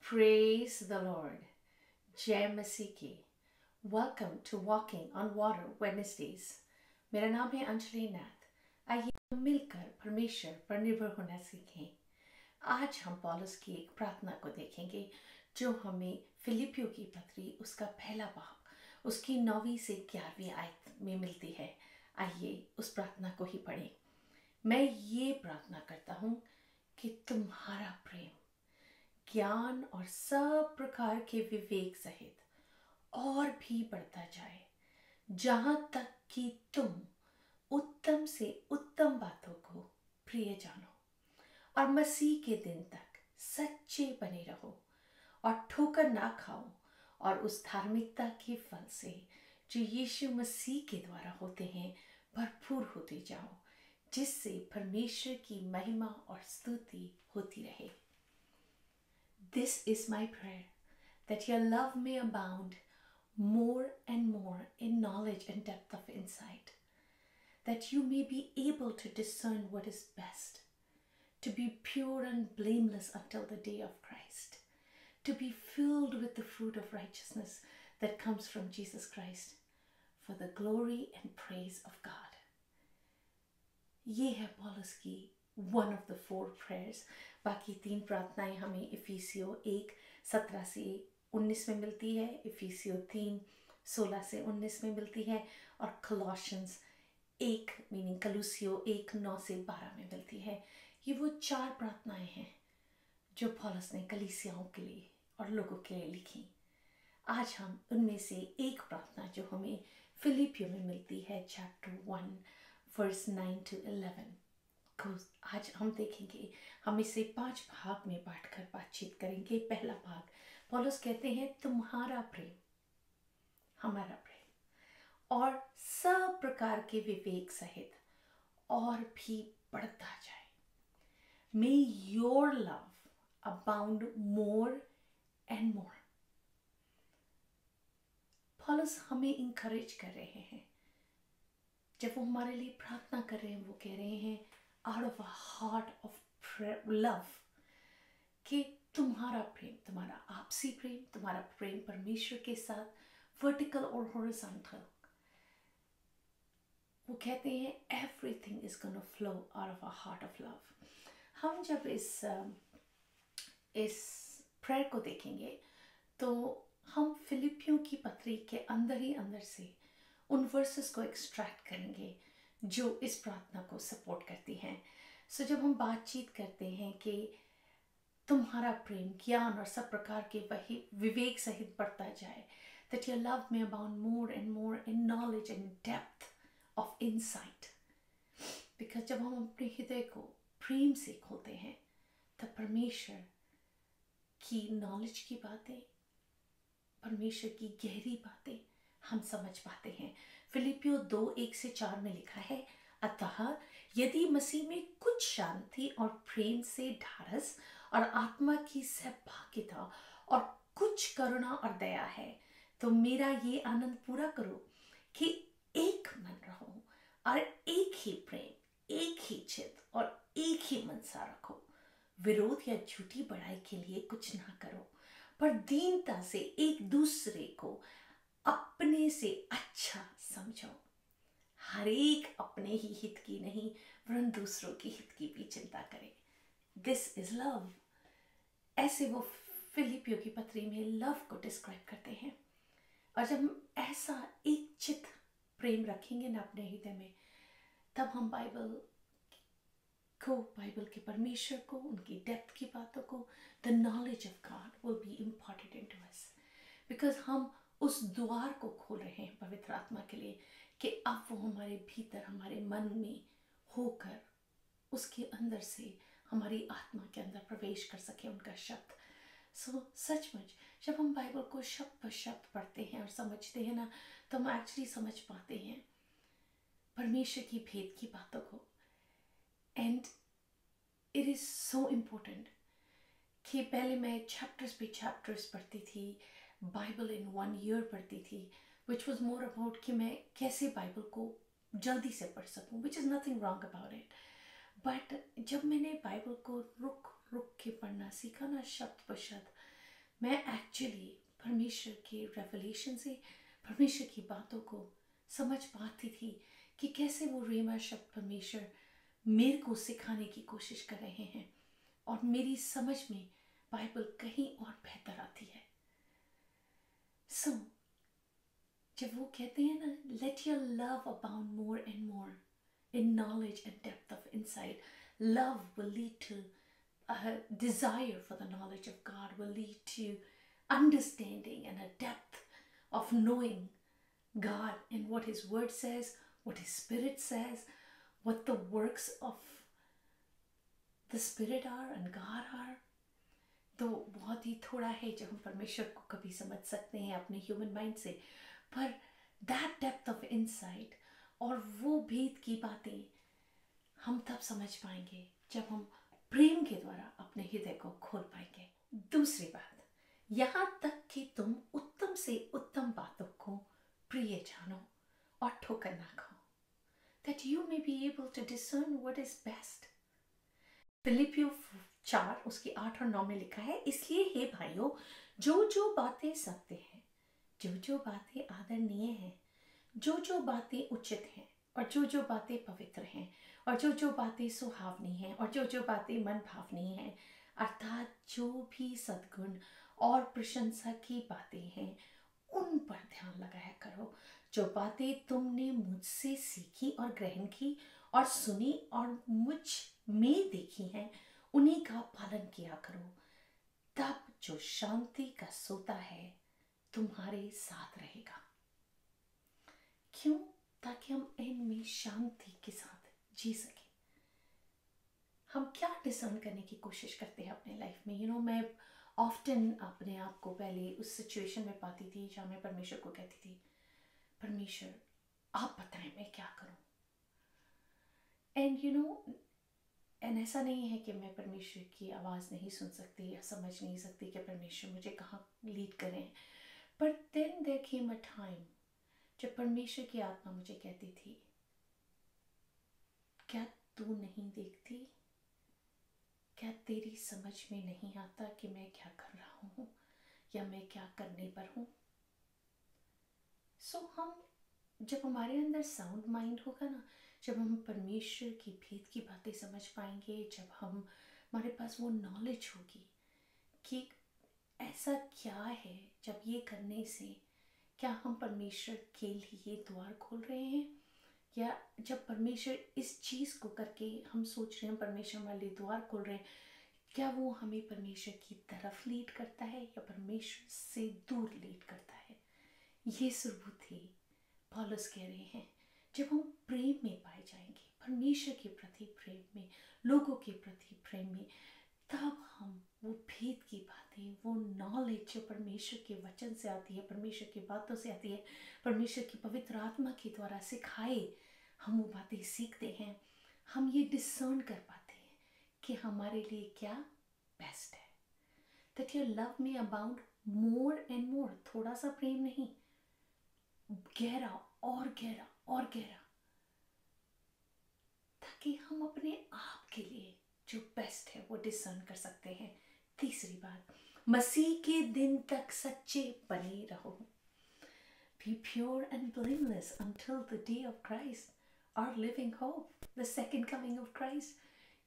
Praise the Lord. जय मसीह की। Welcome to Walking on Water Wednesdays. मेरा नाम है अंजलि नाथ। आइए हम मिलकर परमेश्वर पर निर्भर होना सीखें। आज हम पौलुस की एक प्रार्थना को देखेंगे जो हमें फिलिपियों की पत्री उसका पहला भाग उसकी 9वीं से 11वीं आयत में मिलती है। आइए उस प्रार्थना को ही पढ़ें। मैं ये प्रार्थना करता हूँ कि तुम्हारा प्रेम ज्ञान और सब प्रकार के विवेक सहित और भी बढ़ता जाए, जहां तक कि तुम उत्तम से उत्तम बातों को प्रिय जानो और मसीह के दिन तक सच्चे बने रहो और ठोकर ना खाओ और उस धार्मिकता के फल से जो यीशु मसीह के द्वारा होते हैं भरपूर होते जाओ, जिससे परमेश्वर की महिमा और स्तुति होती रहे। This is my prayer, that your love may abound more and more in knowledge and depth of insight, that you may be able to discern what is best, to be pure and blameless until the day of Christ, to be filled with the fruit of righteousness that comes from Jesus Christ, for the glory and praise of God. ये है पौलुस की one of the 4 prayers। बाकी 3 प्रार्थनाएं हमें इफिसियों 1:17 से 19 में मिलती है, इफिसियों 3:16 से 19 में मिलती है और कोलोसियंस 1 मीनिंग कलूसियों 1:9 से 12 में मिलती है। ये वो 4 प्रार्थनाएं हैं जो पौलुस ने कलीसियाओं के लिए और लोगों के लिए लिखी। आज हम उनमें से एक प्रार्थना जो हमें फिलिपियों में मिलती है चैप्टर 1 वर्स 9 to 11 को आज हम देखेंगे। हम इसे 5 भाग में बांटकर बातचीत करेंगे। पहला भाग पौलुस कहते हैं तुम्हारा प्रेम, हमारा प्रेम और सब प्रकार के विवेक सहित और भी बढ़ता जाए। May your love abound more and more। पौलुस हमें इंकरेज कर रहे हैं। जब वो हमारे लिए प्रार्थना कर रहे हैं, वो कह रहे हैं out of a heart of love कि तुम्हारा प्रेम, तुम्हारा आपसी प्रेम, तुम्हारा प्रेम परमेश्वर के साथ वर्टिकल और हॉरिजॉन्टल, वो कहते हैं everything is going to flow out of a heart of love। हम जब इस प्रेयर को देखेंगे तो हम फिलिपियों की पत्री के अंदर ही अंदर से उन वर्सेस को एक्सट्रैक्ट करेंगे जो इस प्रार्थना को सपोर्ट करती हैं। सो जब हम बातचीत करते हैं कि तुम्हारा प्रेम ज्ञान और सब प्रकार के वही विवेक सहित बढ़ता जाए, that your love may abound more and more in knowledge and depth of insight, because जब हम अपने हृदय को प्रेम से खोलते हैं तब परमेश्वर की नॉलेज की बातें, परमेश्वर की गहरी बातें हम समझ पाते हैं। फिलिपियों 2:1 से 4 में लिखा है, अतः यदि मसीह में कुछ शांति और प्रेम से ढाढ़स और आत्मा की सहभागिता और कुछ करुणा और दया है, तो मेरा ये आनंद पूरा करो कि एक मन रहो और एक ही प्रेम, एक ही चित्त और एक ही मनसा रखो। विरोध या झूठी बड़ाई के लिए कुछ ना करो, पर दीनता से एक दूसरे को अपने से अच्छा समझो। हर एक अपने ही हित की नहीं वरन दूसरों की हित की भी चिंता करे। This is love. ऐसे वो फिलिपियों की पत्री में लव को डिस्क्राइब करते हैं। और जब हम ऐसा एक चित्त प्रेम रखेंगे ना अपने हृदय में, तब हम बाइबल के परमेश्वर को, उनकी डेप्थ की बातों को, the knowledge of God will be important into us, because हम उस द्वार को खोल रहे हैं पवित्र आत्मा के लिए कि अब वो हमारे भीतर, हमारे मन में होकर उसके अंदर से हमारी आत्मा के अंदर प्रवेश कर सके उनका शब्द। सचमुच जब हम बाइबल को शब्द पर शब्द पढ़ते हैं और समझते हैं ना, तो हम एक्चुअली समझ पाते हैं परमेश्वर की भेद की बातों को। And it is so important कि पहले मैं चैप्टर्स पे चैप्टर्स पढ़ती थी, बाइबल इन 1 ईयर पढ़ती थी, विच वॉज मोर अबाउट कि मैं कैसे बाइबल को जल्दी से पढ़ सकूं, which is nothing wrong about it. But जब मैंने बाइबल को रुक रुक के पढ़ना सीखा ना, शब्द पर शब्द, मैं एक्चुअली परमेश्वर के रेवलेशन से परमेश्वर की बातों को समझ पाती थी कि कैसे वो रेमा शब्द परमेश्वर मेरे को सिखाने की कोशिश कर रहे हैं, और मेरी समझ में बाइबल कहीं और बेहतर आती है। सो जब वो कहते हैं ना, let your love abound more and more in knowledge and depth of insight. Love will lead to a desire for the knowledge of God, will lead to understanding and a depth of knowing God and what His Word says, what His Spirit says, what the works of the Spirit are and God are. तो बहुत ही थोड़ा है जो हम परमेश्वर को कभी समझ सकते हैं अपने ह्यूमन माइंड से, पर दैट डेप्थ ऑफ इनसाइट और वो भेद की बातें हम तब समझ पाएंगे जब हम प्रेम के द्वारा अपने हृदय को खोल पाएंगे। दूसरी बात, यहाँ तक कि तुम उत्तम से उत्तम बातों को प्रिय जानो और ठोकर ना खाओ, that you may be able to discern what is best. फिलिपियो 4 उसकी 8 और 9 में लिखा है, इसलिए हे भाइयों, जो जो बातें सत्य हैं, जो जो बातें आदरणीय हैं, जो जो बातें उचित हैं, और जो जो बातें पवित्र हैं, और जो जो बातें सुहावनी हैं, और जो जो बातें मन भावनी हैं, अर्थात जो भी सद्गुण और प्रशंसा की बातें हैं, उन पर ध्यान लगाया करो। जो बातें तुमने मुझसे सीखी और ग्रहण की और सुनी और मुझ में देखी हैं, उन्हीं का पालन किया करो। तब जो शांति का सोता है तुम्हारे साथ रहेगा। क्यों? ताकि हम इनमें शांति के साथ जी सके। हम क्या डिसर्न करने की कोशिश करते हैं अपने लाइफ में? मैं ऑफ्टन अपने आप को पहले उस सिचुएशन में पाती थी जहाँ मैं परमेश्वर को कहती थी, परमेश्वर आप बताएं मैं क्या करूं। एंड ऐसा नहीं है कि मैं परमेश्वर की आवाज़ नहीं सुन सकती या समझ नहीं सकती कि परमेश्वर मुझे कहाँ लीड करें, पर then there came a time जब परमेश्वर की आत्मा मुझे कहती थी, क्या तू नहीं देखती? क्या तेरी समझ में नहीं आता कि मैं क्या कर रहा हूँ या मैं क्या करने पर हूँ? हम जब हमारे अंदर साउंड माइंड होगा ना, जब हम परमेश्वर की भेद की बातें समझ पाएंगे, जब हमारे पास वो नॉलेज होगी कि ऐसा क्या है, जब ये करने से क्या हम परमेश्वर के लिए द्वार खोल रहे हैं, या जब परमेश्वर इस चीज़ को करके हम सोच रहे हैं परमेश्वर हमारे लिए द्वार खोल रहे हैं, क्या वो हमें परमेश्वर की तरफ लीड करता है या परमेश्वर से दूर लीड करता है? ये सुबुद्धि पौलुस कह रहे हैं, जब हम प्रेम में पाए जाएंगे, परमेश्वर के प्रति प्रेम में, लोगों के प्रति प्रेम में, तब हम वो भेद की बातें, वो नॉलेज जो परमेश्वर के वचन से आती है, परमेश्वर की बातों से आती है, परमेश्वर की पवित्र आत्मा के द्वारा सिखाए, हम वो बातें सीखते हैं। हम ये डिसर्न कर पाते हैं कि हमारे लिए क्या बेस्ट है। दैट योर लव में अबाउंड मोर एंड मोर, थोड़ा सा प्रेम नहीं, गहरा और गहरा और गहरा, ताकि हम अपने आप के लिए जो बेस्ट है वो डिसर्न कर सकते हैं। तीसरी बात, मसीह के दिन तक सच्चे बने रहो। Be pure and blameless until the day of Christ, our living hope, the second coming of Christ.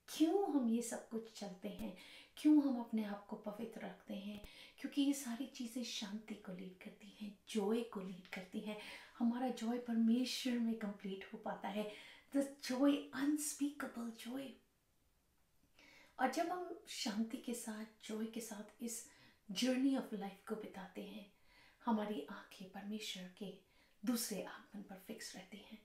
क्यों हम ये सब कुछ चलते हैं? क्यों हम अपने आप को पवित्र रखते हैं? क्योंकि ये सारी चीज़ें शांति को लीड करती हैं, जॉय को लीड करती हैं। हमारा जॉय परमेश्वर में कंप्लीट हो पाता है, द जॉय, अनस्पीकेबल जॉय। और जब हम शांति के साथ, जॉय के साथ इस जर्नी ऑफ लाइफ को बिताते हैं, हमारी आंखें परमेश्वर के दूसरे आगमन पर फिक्स रहती हैं।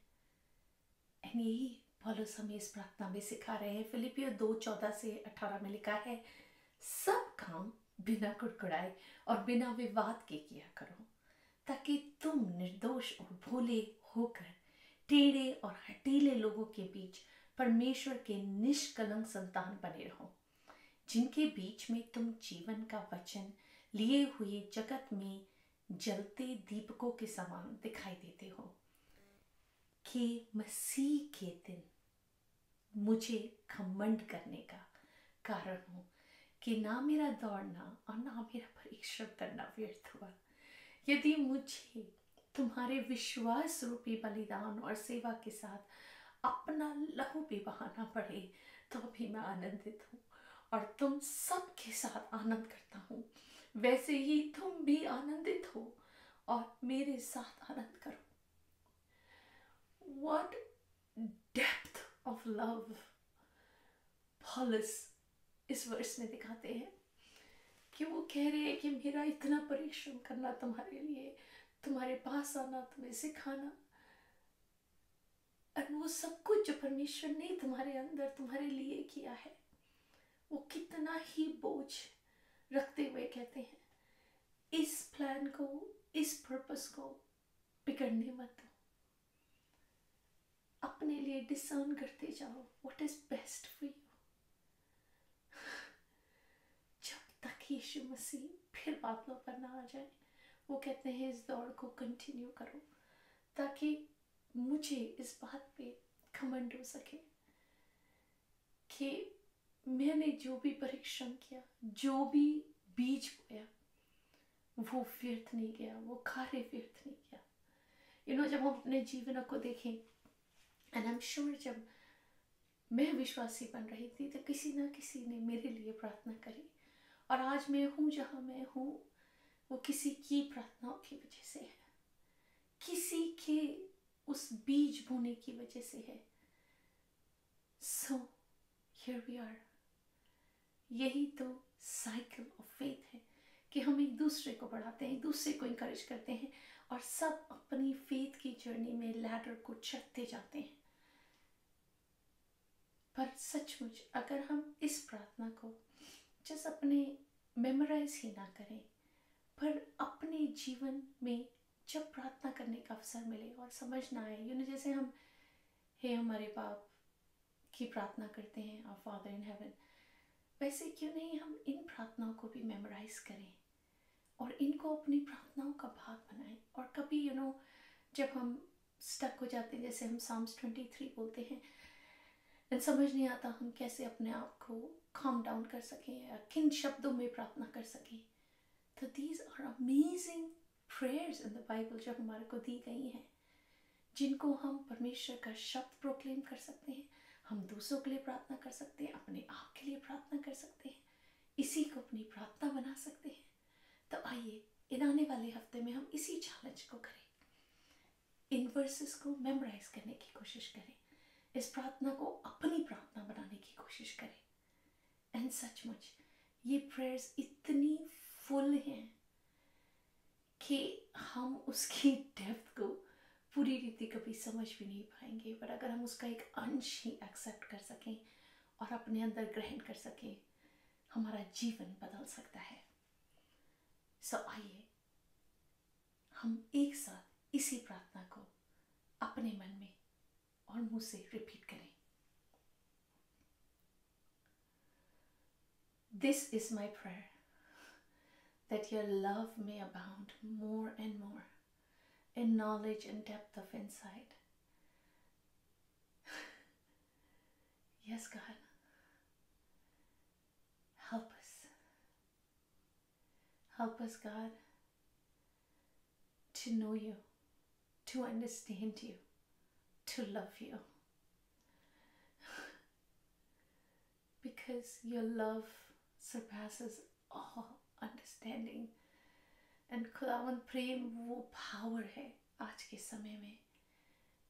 एंड यही पौलुस हमें इस प्रार्थना में सिखा रहे हैं। फिलिपियो 2:14 से 18 में लिखा है, सब काम बिना कुड़कुड़ाए और बिना विवाद के किया करो, ताकि तुम निर्दोष और भोले होकर टेढ़े और हठीले लोगों के बीच परमेश्वर के निष्कलंक संतान बने रहो, जिनके बीच में तुम जीवन का वचन लिए हुए जगत में जलते दीपकों के समान दिखाई देते हो, कि मसीह के दिन मुझे घमंड करने का कारण हो, कि ना मेरा दौड़ना और ना मेरा परिश्रम करना व्यर्थ हुआ। यदि मुझे तुम्हारे विश्वास रूपी बलिदान और सेवा के साथ अपना लहू भी बहाना पड़े तो भी मैं आनंदित हूँ, और तुम सबके साथ आनंद करता हूँ, वैसे ही तुम भी आनंदित हो और मेरे साथ आनंद करो। What depth of love पॉलस इस वर्ष में दिखाते हैं, कि वो कह रहे हैं कि मेरा इतना परिश्रम करना तुम्हारे लिए, तुम्हारे पास आना, तुम्हें सिखाना, और वो सब कुछ जो परमेश्वर ने तुम्हारे अंदर तुम्हारे लिए किया है, वो कितना ही बोझ रखते हुए कहते हैं, इस प्लान को, इस पर्पस को बिगड़ने मत दो, अपने लिए डिसर्न करते जाओ what is best for you. जब तक यीशु मसीह फिर बादलों पर ना आ जाए, वो कहते हैं इस दौड़ को कंटिन्यू करो, ताकि मुझे इस बात पे घमंड हो सके कि मैंने जो भी परिश्रम किया, जो भी बीज बोया, वो व्यर्थ नहीं गया, वो कार्य व्यर्थ नहीं गया। जब हम अपने जीवन को देखें, एंड आई एम श्योर जब मैं विश्वासी बन रही थी तो किसी ना किसी ने मेरे लिए प्रार्थना करी, और आज मैं हूँ जहाँ मैं हूँ, वो किसी की प्रार्थनाओं की वजह से है, किसी के उस बीज बोने की वजह से है। So here we are. यही तो साइकिल ऑफ फेथ है, कि हम एक दूसरे को बढ़ाते हैं, एक दूसरे को इंकरेज करते हैं, और सब अपनी फेथ की जर्नी में लैडर को चढ़ते जाते हैं। पर सचमुच अगर हम इस प्रार्थना को जस्ट अपने मेमोराइज ही ना करें, पर अपने जीवन में जब प्रार्थना करने का अवसर मिले और समझ ना आए, जैसे हम हे हमारे बाप की प्रार्थना करते हैं, आवर फादर इन हेवन, वैसे क्यों नहीं हम इन प्रार्थनाओं को भी मेमोराइज करें और इनको अपनी प्रार्थनाओं का भाग बनाएं। और कभी जब हम स्टक हो जाते हैं, जैसे हम साम्स 23 बोलते हैं, समझ नहीं आता हम कैसे अपने आप को calm डाउन कर सकें या किन शब्दों में प्रार्थना कर सकें, तो these are amazing prayers in the Bible जो हमारे को दी गई हैं, जिनको हम परमेश्वर का शब्द प्रोक्लेम कर सकते हैं, हम दूसरों के लिए प्रार्थना कर सकते हैं, अपने आप के लिए प्रार्थना कर सकते हैं, इसी को अपनी प्रार्थना बना सकते हैं। तो आइए इन आने वाले हफ्ते में हम इसी चैलेंज को करें, इन वर्सेस को मेमोराइज करने की कोशिश करें, इस प्रार्थना को अपनी प्रार्थना बनाने की कोशिश करें। एंड सचमुच ये प्रेयर्स इतनी फुल हैं कि हम उसकी डेप्थ को पूरी रीति कभी समझ भी नहीं पाएंगे, पर अगर हम उसका एक अंश ही एक्सेप्ट कर सकें और अपने अंदर ग्रहण कर सकें, हमारा जीवन बदल सकता है। सो आइए हम एक साथ इसी प्रार्थना को अपने मन में और मुंह से रिपीट करें। This is my prayer, that your love may abound more and more in knowledge and depth of insight. Yes, God, help us. Help us, God, to know you, to understand you, to love you. Because your love surpasses all understanding. And खुदावन प्रेम वो power है आज के समय में,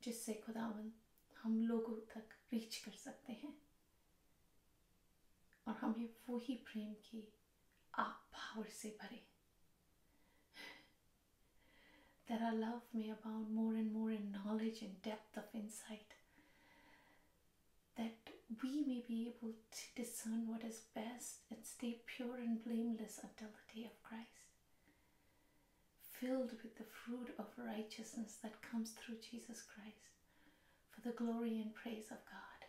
जिससे खुदावन हम लोगों तक रीच कर सकते हैं, और हमें वो ही प्रेम की आप पावर से भरे, that our love may abound more and more in knowledge and depth of insight, that we may be able to discern what is best and stay pure and blameless until the day of Christ, filled with the fruit of righteousness that comes through Jesus Christ for the glory and praise of God.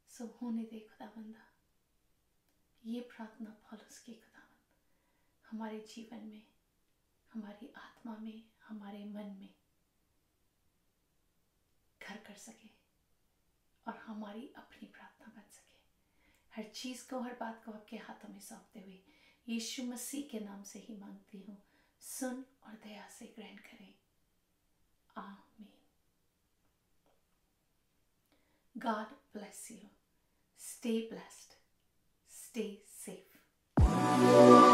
So होने दे खुदावंदा, ये प्रार्थना पौलुस की खुदावंद हमारे जीवन में, हमारी आत्मा में, हमारे मन में घर कर सके और हमारी अपनी प्रार्थना बन सके। हर चीज को, हर बात को आपके हाथों में सौंपते हुए यीशु मसीह के नाम से ही मांगती हूँ, सुन और दया से ग्रहण करें। आमीन। God bless you. Stay blessed. Stay safe.